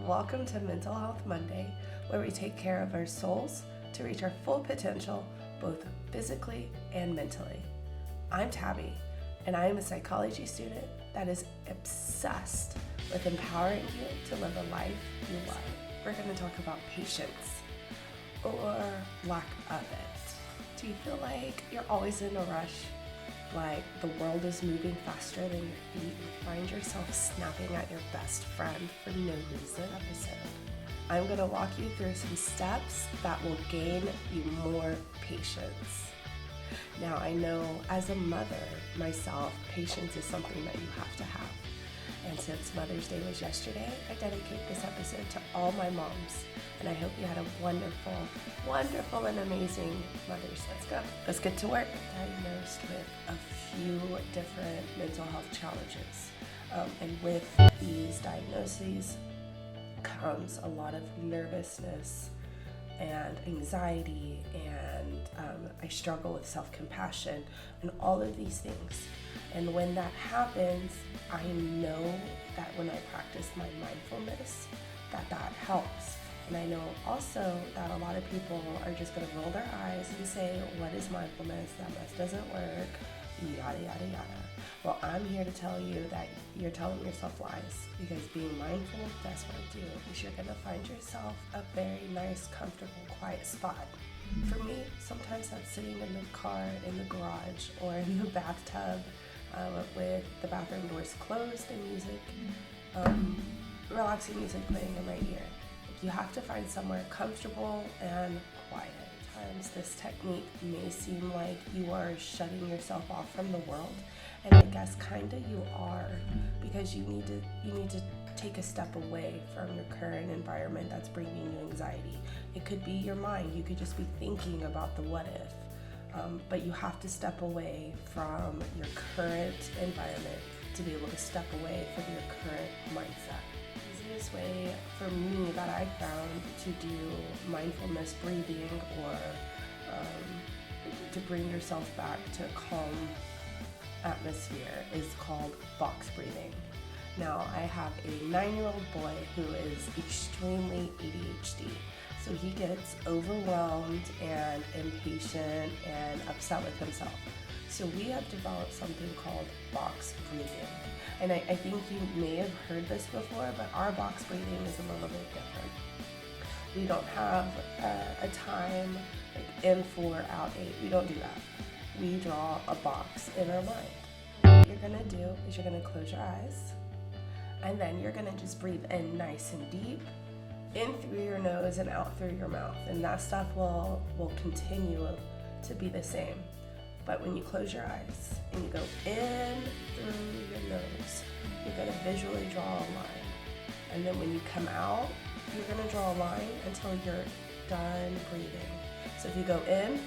Welcome to Mental Health Monday, where we take care of our souls to reach our full potential, both physically and mentally. I'm Tabby, and I am a psychology student that is obsessed with empowering you to live a life you love. We're going to talk about patience, or lack of it. Do you feel like you're always in a rush? Like the world is moving faster than your feet, and find yourself snapping at your best friend for no reason? I'm going to walk you through some steps that will gain you more patience. Now, I know as a mother myself, patience is something that you have to have. And since Mother's Day was yesterday, I dedicate this episode to all my moms. And I hope you had a wonderful, wonderful and amazing Mother's Day. Let's get to work. Diagnosed with a few different mental health challenges. And with these diagnoses comes a lot of nervousness and anxiety, and I struggle with self-compassion and all of these things. And when that happens, I know that when I practice my mindfulness, that helps. And I know also that a lot of people are just going to roll their eyes and say, what is mindfulness? That must doesn't work, yada, yada, yada. Well, I'm here to tell you that you're telling yourself lies, because being mindful does what it do. You're going to find yourself a very nice, comfortable, quiet spot. For me, sometimes that's sitting in the car, in the garage, or in the bathtub with the bathroom doors closed and music, relaxing music playing in my ear. You have to find somewhere comfortable and quiet. Sometimes this technique may seem like you are shutting yourself off from the world, and I guess kinda you are, because you need to take a step away from your current environment that's bringing you anxiety. It could be your mind. You could just be thinking about the what if. But you have to step away from your current environment to be able to step away from your current mindset. The easiest way for me that I found to do mindfulness breathing, or to bring yourself back to a calm atmosphere, is called box breathing. Now, I have a 9-year-old boy who is extremely ADHD. So he gets overwhelmed and impatient and upset with himself. So we have developed something called box breathing. And I think you may have heard this before, but our box breathing is a little bit different. We don't have a time, like in 4, out 8. We don't do that. We draw a box in our mind. What you're gonna do is you're gonna close your eyes, and then you're gonna just breathe in nice and deep, in through your nose and out through your mouth, and that stuff will continue to be the same. But when you close your eyes and you go in through your nose, you're going to visually draw a line, and then when you come out, you're going to draw a line until you're done breathing. So if you go in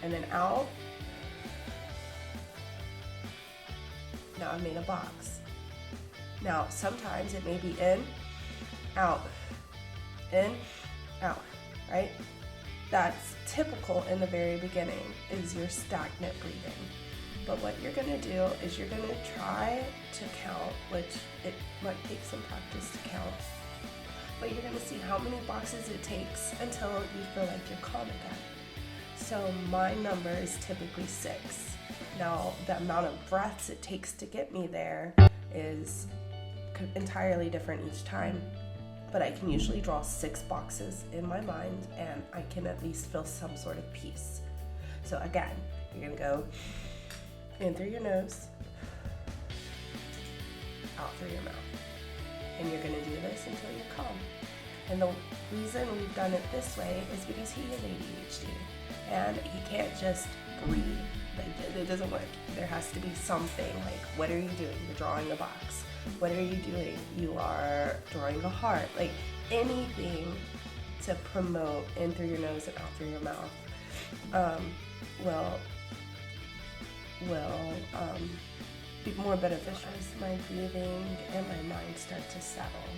and then out, now I've made a box. Now sometimes it may be in, out, in, out, right? That's typical in the very beginning, is your stagnant breathing. But what you're gonna do is you're gonna try to count, which it might take some practice to count, but you're gonna see how many boxes it takes until you feel like you're calm again. So my number is typically 6. Now, the amount of breaths it takes to get me there is entirely different each time. But I can usually draw 6 boxes in my mind, and I can at least feel some sort of peace. So again, you're gonna go in through your nose, out through your mouth. And you're gonna do this until you're calm. And the reason we've done it this way is because he is ADHD, and he can't just breathe. It doesn't work. There has to be something, like, what are you doing? You're drawing a box. What are you doing? You are drawing a heart. Like, anything to promote in through your nose and out through your mouth will be more beneficial. As my breathing and my mind start to settle,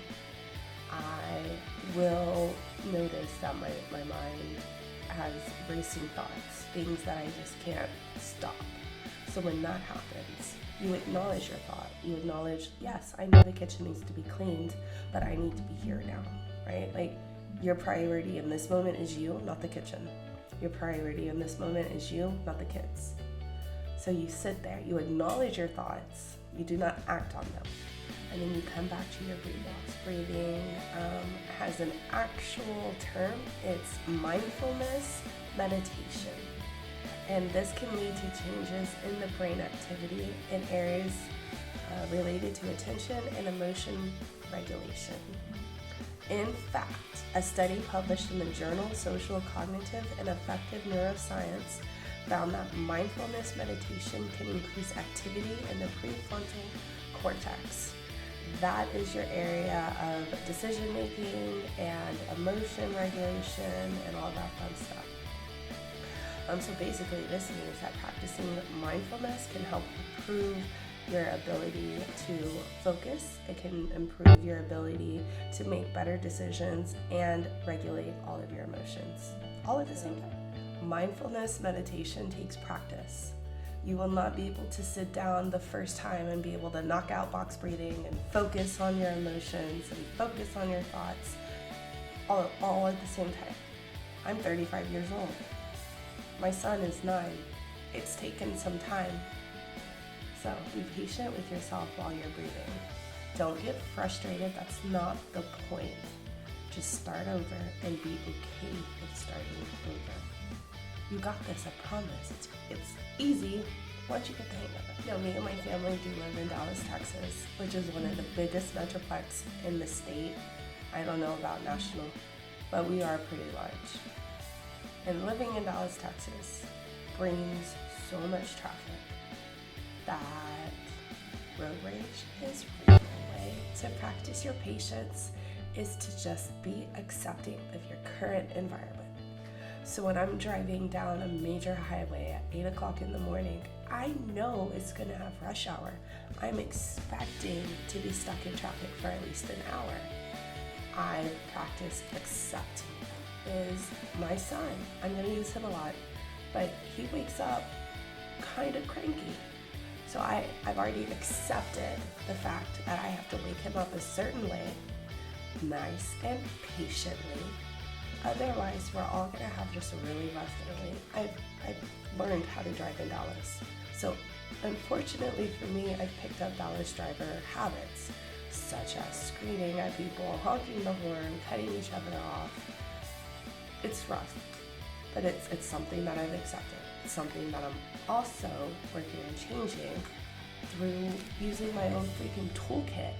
I will notice that my mind has racing thoughts, things that I just can't stop. So when that happens, you acknowledge your thought. You acknowledge, yes, I know the kitchen needs to be cleaned, but I need to be here now, right? Like, your priority in this moment is you, not the kitchen. Your priority in this moment is you, not the kids. So you sit there, you acknowledge your thoughts, you do not act on them. And then you come back to your breathing. Breathing has an actual term. It's mindfulness meditation. And this can lead to changes in the brain activity in areas related to attention and emotion regulation. In fact, a study published in the journal Social, Cognitive, and Affective Neuroscience found that mindfulness meditation can increase activity in the prefrontal cortex. That is your area of decision making and emotion regulation and all that fun stuff. So basically this means that practicing mindfulness can help improve your ability to focus. It can improve your ability to make better decisions and regulate all of your emotions all at the same time. Mindfulness meditation takes practice. You will not be able to sit down the first time and be able to knock out box breathing and focus on your emotions and focus on your thoughts all at the same time. I'm 35 years old. My son is 9. It's taken some time. So be patient with yourself while you're breathing. Don't get frustrated. That's not the point. Just start over and be okay with starting over. You got this, I promise. It's easy once you get the hang of it. Me and my family do live in Dallas, Texas, which is one of the biggest metroplex in the state. I don't know about national, but we are pretty large. And living in Dallas, Texas brings so much traffic that road rage is real. Way to practice your patience is to just be accepting of your current environment. So when I'm driving down a major highway at 8 o'clock in the morning, I know it's gonna have rush hour. I'm expecting to be stuck in traffic for at least an hour. I've practiced accepting is my son. I'm gonna use him a lot, but he wakes up kind of cranky. So I've already accepted the fact that I have to wake him up a certain way, nice and patiently. Otherwise, we're all gonna have just a really rough day. I've learned how to drive in Dallas. So unfortunately for me, I've picked up Dallas driver habits, such as screaming at people, honking the horn, cutting each other off. It's rough, but it's something that I've accepted. It's something that I'm also working on changing through using my own freaking toolkit.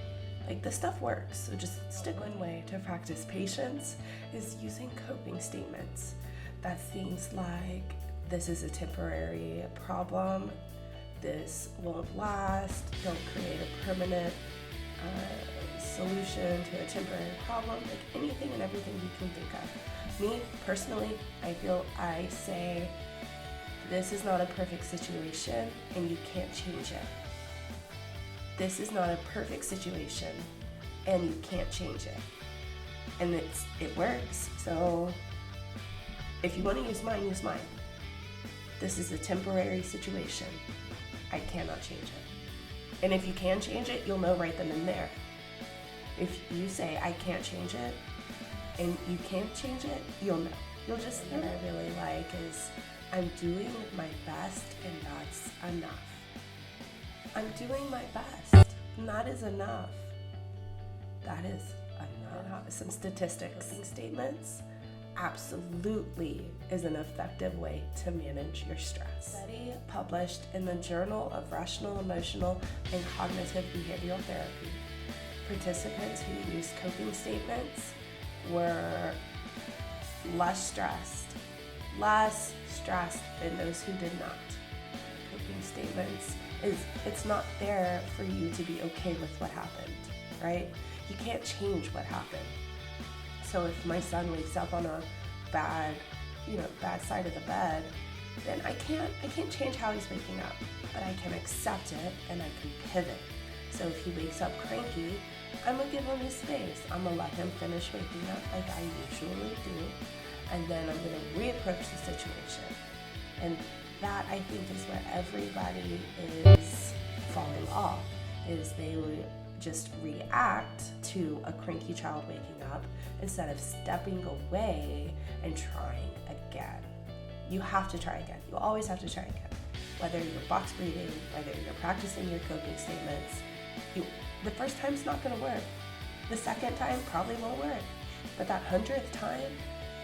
Like, the stuff works, so just stick. One way to practice patience is using coping statements. That's things like, this is a temporary problem, this won't last, don't create a permanent solution to a temporary problem, like anything and everything you can think of. Me, personally, I say, this is not a perfect situation and you can't change it. This is not a perfect situation and you can't change it. And it works. So if you want to use mine, use mine. This is a temporary situation. I cannot change it. And if you can change it, you'll know right then and there. If you say, I can't change it, and you can't change it, you'll know. You'll just know. What I really like is, I'm doing my best and that's enough. I'm doing my best and that is enough. That is enough. Some statistics. Statements absolutely is an effective way to manage your stress. A study published in the Journal of Rational, Emotional, and Cognitive Behavioral Therapy. Participants who used coping statements were less stressed than those who did not. Coping statements it's not there for you to be okay with what happened, right? You can't change what happened. So if my son wakes up on a bad side of the bed, then I can't change how he's waking up, but I can accept it and I can pivot. So if he wakes up cranky, I'm gonna give him his space. I'm gonna let him finish waking up like I usually do, and then I'm gonna reapproach the situation. And that I think is where everybody is falling off, is they would just react to a cranky child waking up instead of stepping away and trying again. You have to try again. You always have to try again. Whether you're box breathing, whether you're practicing your coping statements, the first time's not gonna work. The second time probably won't work. But that 100th time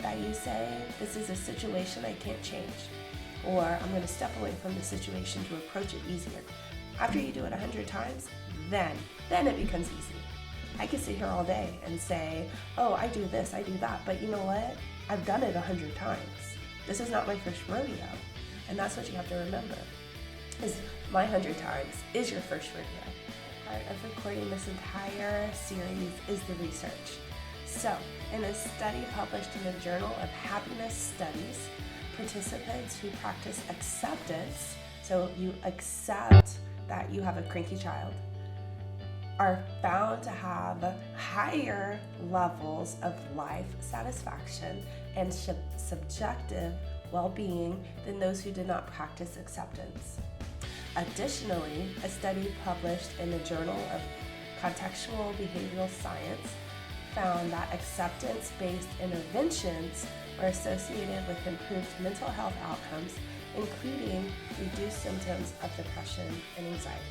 that you say, this is a situation I can't change, or I'm gonna step away from the situation to approach it easier. After you do it 100 times, then it becomes easy. I could sit here all day and say, oh, I do this, I do that, but you know what? I've done it 100 times. This is not my first rodeo. And that's what you have to remember, is my 100 times is your first rodeo. Part of recording this entire series is the research. So, in a study published in the Journal of Happiness Studies, participants who practice acceptance, so you accept that you have a cranky child, are found to have higher levels of life satisfaction and subjective well-being than those who did not practice acceptance. Additionally, a study published in the Journal of Contextual Behavioral Science found that acceptance-based interventions were associated with improved mental health outcomes, including reduced symptoms of depression and anxiety.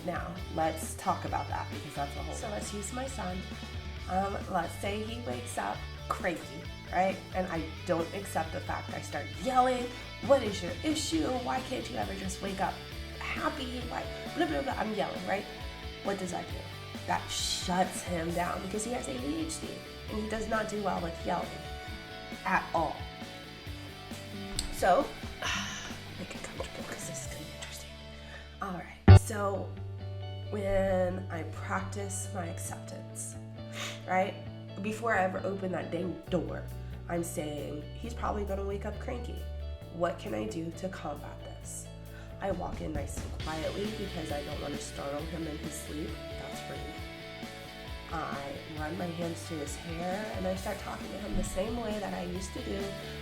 Now, let's talk about that, because that's a whole. So let's use my son. Let's say he wakes up cranky, right? And I don't accept the fact. I start yelling, what is your issue? Why can't you ever just wake up happy? Why? Blah, blah, blah. I'm yelling, right? What does that do? That shuts him down, because he has ADHD and he does not do well with yelling at all. So, make it comfortable, because this is going to be interesting. All right, so when I practice my acceptance, right? Before I ever open that dang door, I'm saying, he's probably gonna wake up cranky. What can I do to combat this? I walk in nice and quietly because I don't want to startle him in his sleep. That's rude. I run my hands through his hair and I start talking to him the same way that I used to do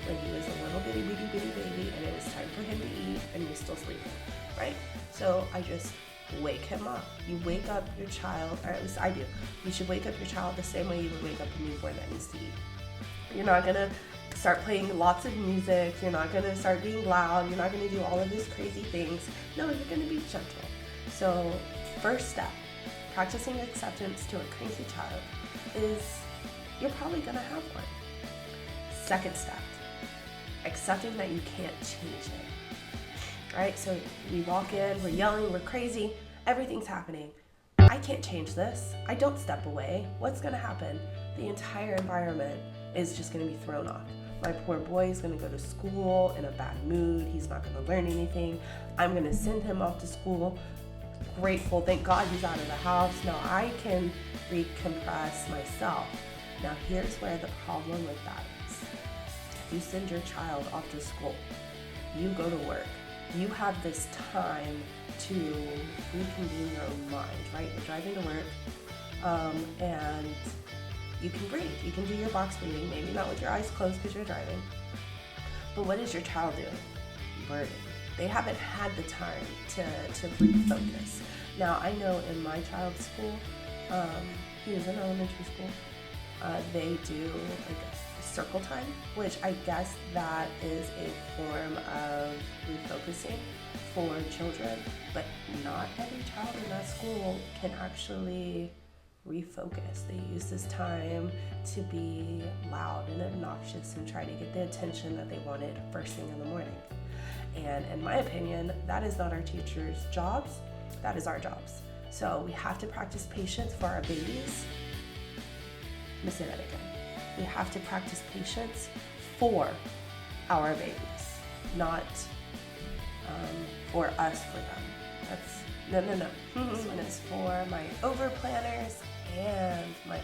when he was a little bitty baby and it was time for him to eat and he was still sleeping, right? So I just wake him up. You wake up your child, or at least I do. You should wake up your child the same way you would wake up a newborn that needs to eat. You're not gonna start playing lots of music. You're not gonna start being loud. You're not gonna do all of these crazy things. No, you're gonna be gentle. So, first step, practicing acceptance to a cranky child is you're probably gonna have one. Second step, accepting that you can't change it. Right? So we walk in, we're yelling, we're crazy, everything's happening. I can't change this. I don't step away. What's gonna happen? The entire environment is just gonna be thrown off. My poor boy is gonna go to school in a bad mood. He's not gonna learn anything. I'm gonna send him off to school. Grateful, thank God he's out of the house. Now I can recompress myself. Now here's where the problem with that is. You send your child off to school. You go to work. You have this time to reconvene your own mind, right? You're driving to work, and you can breathe. You can do your box breathing, maybe not with your eyes closed because you're driving. But what is your child doing? Learning. They haven't had the time to refocus. Now, I know in my child's school, he is in elementary school, they do like circle time, which I guess that is a form of refocusing for children, but not every child in that school can actually refocus. They use this time to be loud and obnoxious and try to get the attention that they wanted first thing in the morning. And in my opinion, that is not our teachers' jobs, that is our jobs. So we have to practice patience for our babies. Let me say that again. We have to practice patience for our babies, not for us for them. That's no. This one is for my over planners and my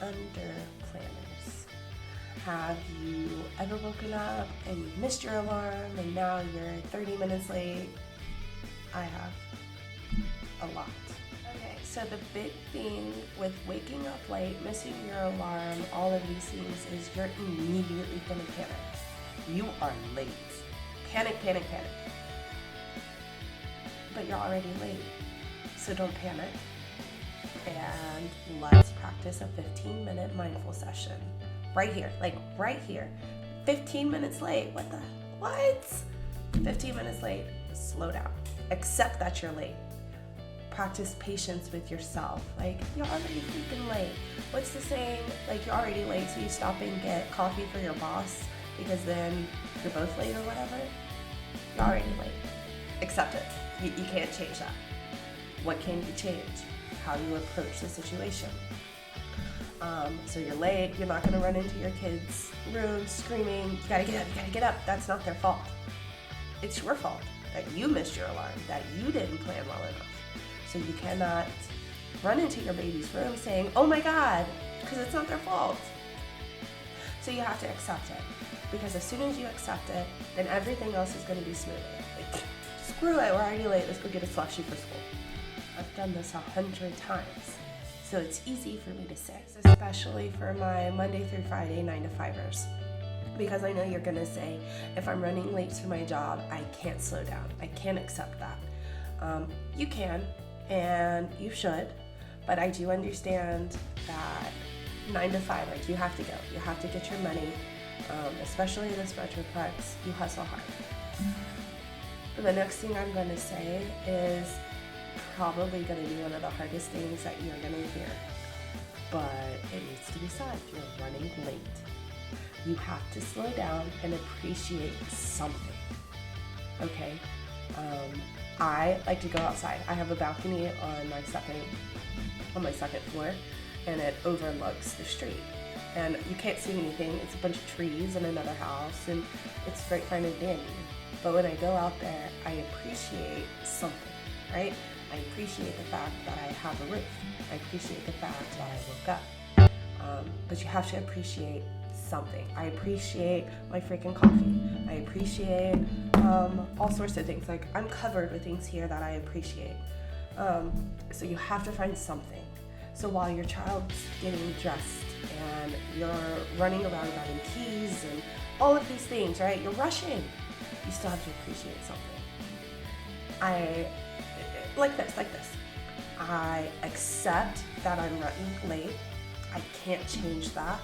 under planners. Have you ever woken up and you missed your alarm and now you're 30 minutes late? I have a lot. Okay, so the big thing with waking up late, missing your alarm, all of these things is you're immediately gonna panic. You are late. panic, panic, panic. But you're already late, so don't panic. And let's practice a 15-minute mindful session. Right here, like right here. 15 minutes late, what? 15 minutes late, slow down. Accept that you're late. Practice patience with yourself. Like, you're already freaking late. What's the saying? Like, you're already late, so you stop and get coffee for your boss because then you're both late or whatever. You're already late. Accept it. You can't change that. What can you change? How you approach the situation. So you're late, you're not gonna run into your kids' room screaming, you gotta get up. That's not their fault. It's your fault that you missed your alarm, that you didn't plan well enough. So you cannot run into your baby's room saying, oh my God, because it's not their fault. So you have to accept it. Because as soon as you accept it, then everything else is gonna be smooth. Like, screw it, we're already late, let's go get a slushie for school. I've done this 100 times, so it's easy for me to say, especially for my Monday through Friday 9-to-5ers. Because I know you're gonna say, if I'm running late to my job, I can't slow down. I can't accept that. You can, and you should, but I do understand that 9 to 5, like, you have to go. You have to get your money, especially in this Metroplex, you hustle hard. The next thing I'm gonna say is probably going to be one of the hardest things that you're going to hear, but it needs to be said. You're running late. You have to slow down and appreciate something. Okay? I like to go outside. I have a balcony on my second floor, and it overlooks the street. And you can't see anything. It's a bunch of trees and another house, and it's very kind of dandy. But when I go out there, I appreciate something, right? I appreciate the fact that I have a roof. I appreciate the fact that I woke up. But you have to appreciate something. I appreciate my freaking coffee. I appreciate all sorts of things. Like, I'm covered with things here that I appreciate. So you have to find something. So while your child's getting dressed and you're running around grabbing keys and all of these things, right? You're rushing. You still have to appreciate something. Like this. I accept that I'm running late. I can't change that.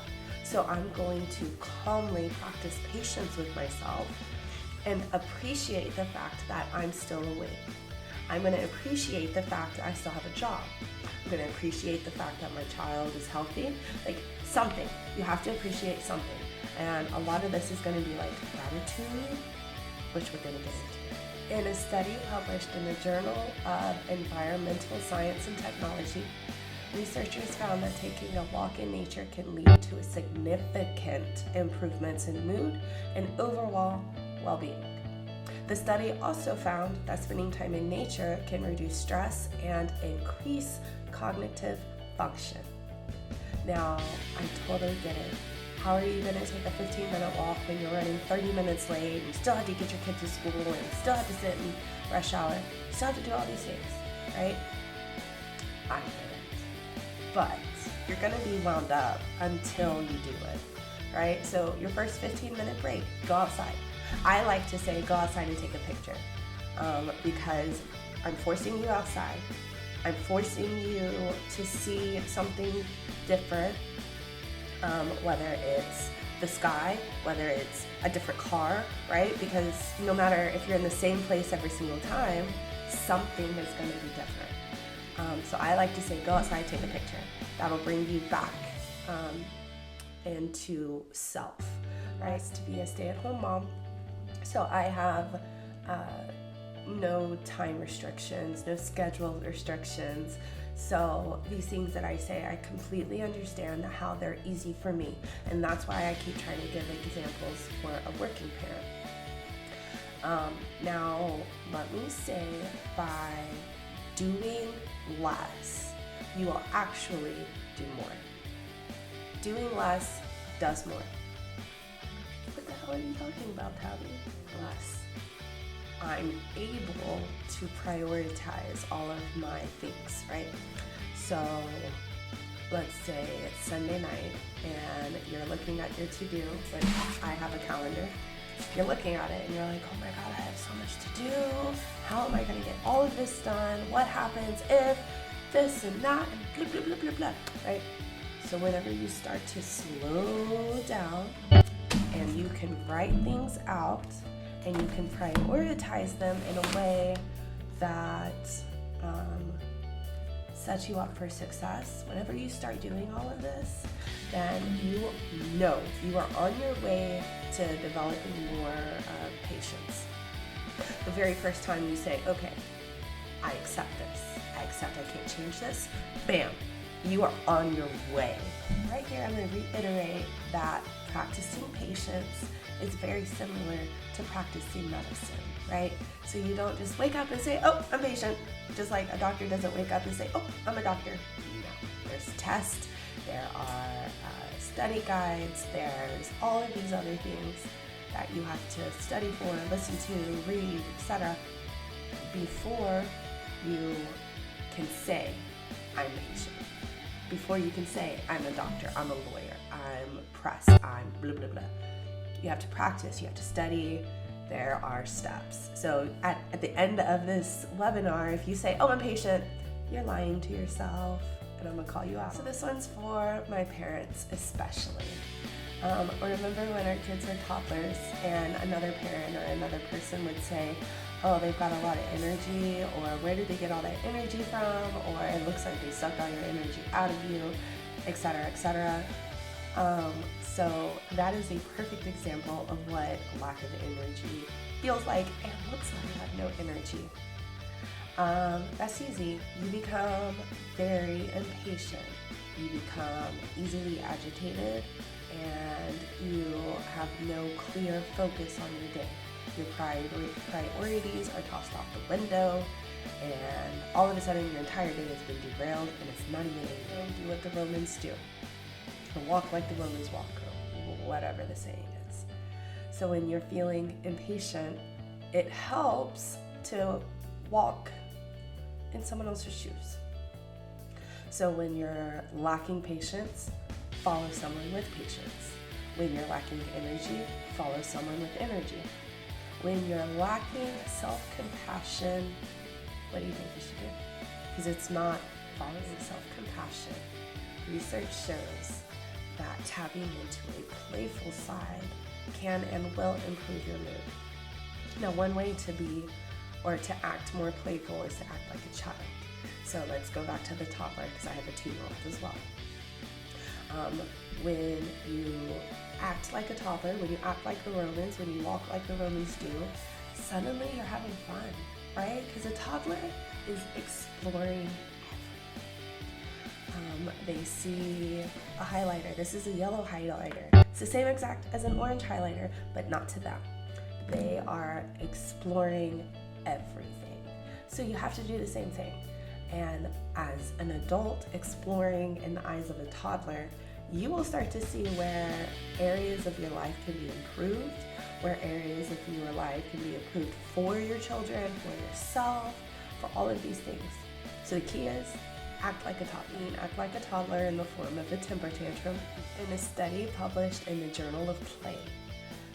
So I'm going to calmly practice patience with myself and appreciate the fact that I'm still awake. I'm going to appreciate the fact that I still have a job. I'm going to appreciate the fact that my child is healthy. Like, something. You have to appreciate something. And a lot of this is going to be like gratitude, which we're going to get into. In a study published in the Journal of Environmental Science and Technology, researchers found that taking a walk in nature can lead to a significant improvements in mood and overall well-being. The study also found that spending time in nature can reduce stress and increase cognitive function. Now, I totally get it. How are you going to take a 15-minute walk when you're running 30 minutes late, and you still have to get your kids to school, and you still have to sit in rush hour, you still have to do all these things, right? I get it. But you're going to be wound up until you do it, right? So your first 15-minute break, go outside. I like to say go outside and take a picture because I'm forcing you outside. I'm forcing you to see something different. Whether it's the sky, whether it's a different car, right? Because no matter if you're in the same place every single time, something is going to be different. So I like to say, go outside, take a picture. That'll bring you back into self, right? To be a stay-at-home mom. So I have no time restrictions, no schedule restrictions. So these things that I say, I completely understand how they're easy for me. And that's why I keep trying to give examples for a working parent. Now, let me say, by doing less, you will actually do more. Doing less does more. What the hell are you talking about, Tabby? Less. I'm able to prioritize all of my things, right? So let's say it's Sunday night and you're looking at your to-do, which I have a calendar, You're looking at it and you're like, oh my God, I have so much to do. How am I going to get all of this done? What happens if this and that and blah, blah, blah, blah, blah, right? So whenever you start to slow down and you can write things out and you can prioritize them in a way that sets you up for success, whenever you start doing all of this, then you know you are on your way to developing more patience. The very first time you say, okay, I accept this, I accept I can't change this, bam, you are on your way. Right here, I'm going to reiterate that practicing patience is very similar to practicing medicine, right? So you don't just wake up and say, oh, I'm patient. Just like a doctor doesn't wake up and say, oh, I'm a doctor. No, there's tests, there are study guides, there's all of these other things that you have to study for, listen to, read, etc. before you can say, I'm patient. Before you can say, I'm a doctor, I'm a lawyer, I'm press, I'm blah, blah, blah. You have to practice, you have to study, there are steps. So at the end of this webinar, if you say, oh, I'm patient, you're lying to yourself, and I'm gonna call you out. So this one's for my parents especially. Remember when our kids were toddlers and another parent or another person would say, oh, they've got a lot of energy, or where did they get all that energy from, or it looks like they sucked all your energy out of you, etc., etc. So that is a perfect example of what lack of energy feels like and looks like. You have no energy. That's easy. You become very impatient. You become easily agitated, and you have no clear focus on your day. Your priorities are tossed out the window, and all of a sudden your entire day has been derailed, and it's not even anything. Do what the Romans do, or walk like the Romans walk, or whatever the saying is. So when you're feeling impatient, it helps to walk in someone else's shoes. So when you're lacking patience, follow someone with patience. When you're lacking energy, follow someone with energy. When you're lacking self-compassion, what do you think you should do? Because it's not following self-compassion. Research shows that tapping into a playful side can and will improve your mood. Now, one way to be or to act more playful is to act like a child. So let's go back to the toddler, because I have a 2-year-old as well. When you act like a toddler, when you act like the Romans, when you walk like the Romans do, suddenly you're having fun, right? Because a toddler is exploring everything. They see a highlighter. This is a yellow highlighter. It's the same exact as an orange highlighter, but not to them. They are exploring everything. So you have to do the same thing. And as an adult exploring in the eyes of a toddler, you will start to see where areas of your life can be improved, where areas of your life can be improved for your children, for yourself, for all of these things. So the key is act like a toddler. Act like a toddler in the form of a temper tantrum. In a study published in the Journal of Play,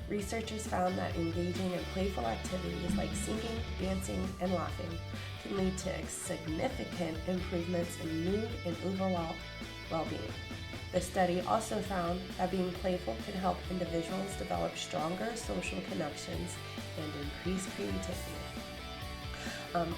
researchers found that engaging in playful activities like singing, dancing, and laughing can lead to significant improvements in mood and overall well-being. The study also found that being playful can help individuals develop stronger social connections and increase creativity.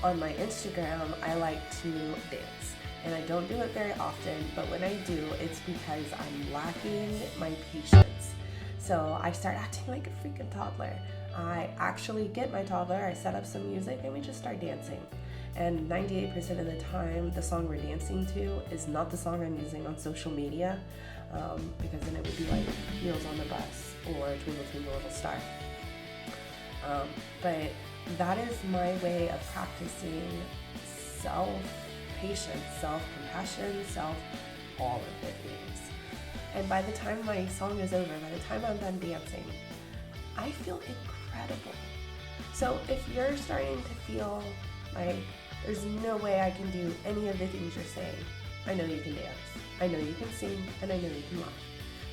On my Instagram, I like to dance, and I don't do it very often, but when I do, it's because I'm lacking my patience. So I start acting like a freaking toddler. I actually get my toddler, I set up some music, and we just start dancing. And 98% of the time, the song we're dancing to is not the song I'm using on social media, because then it would be like Meals on the Bus or Twinkle Twinkle Little Star. But that is my way of practicing self-patience, self-compassion, all of the things. And by the time my song is over, by the time I'm done dancing, I feel incredible. So if you're starting to feel like there's no way I can do any of the things you're saying, I know you can dance, I know you can sing, and I know you can laugh.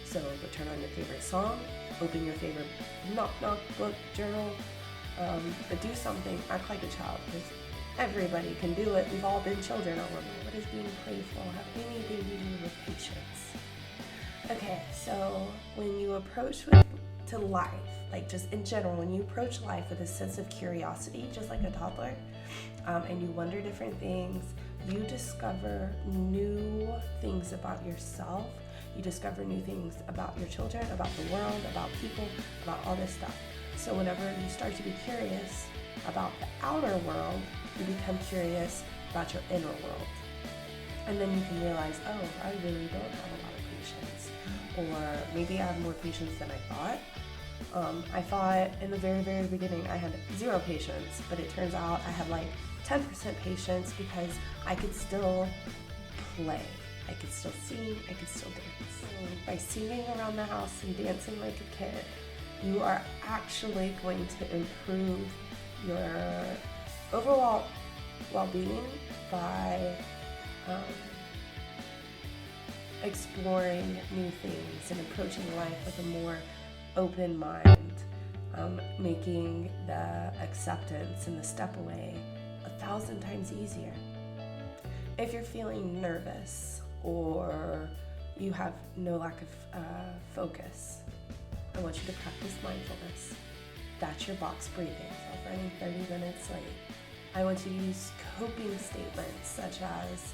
So go turn on your favorite song, open your favorite knock book, journal, but do something, act like a child, because everybody can do it. We've all been children. What does being playful have anything to do with patience? Okay, so when you approach to life, like just in general, when you approach life with a sense of curiosity, just like a toddler, and you wonder different things, you discover new things about yourself. You discover new things about your children, about the world, about people, about all this stuff. So whenever you start to be curious about the outer world, you become curious about your inner world. And then you can realize, oh, I really don't have a lot of patience. Or maybe I have more patience than I thought. I thought in the very, very beginning I had 0 patience, but it turns out I had like 10% patience because I could still play. I could still sing, I could still dance. So by singing around the house and dancing like a kid, you are actually going to improve your overall well-being by exploring new things and approaching life with a more open mind, making the acceptance and the step away 1,000 times easier. If you're feeling nervous or you have no lack of focus, I want you to practice mindfulness. That's your box breathing. So if running 30 minutes late, I want you to use coping statements such as,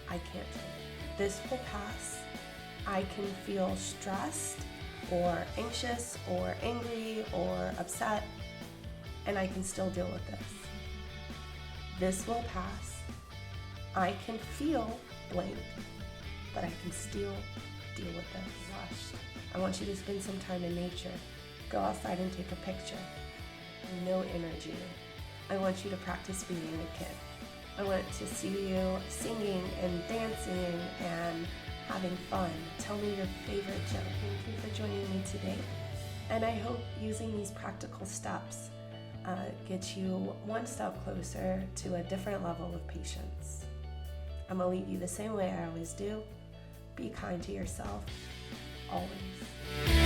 I can't do it. This will pass. I can feel stressed or anxious or angry or upset, and I can still deal with this. This will pass. I can feel blank, but I can still deal with this. Rushed. I want you to spend some time in nature. Go outside and take a picture. No energy. I want you to practice being a kid. I want to see you singing and dancing and having fun. Tell me your favorite joke. Thank you for joining me today. And I hope using these practical steps gets you one step closer to a different level of patience. I'm going to leave you the same way I always do. Be kind to yourself, always.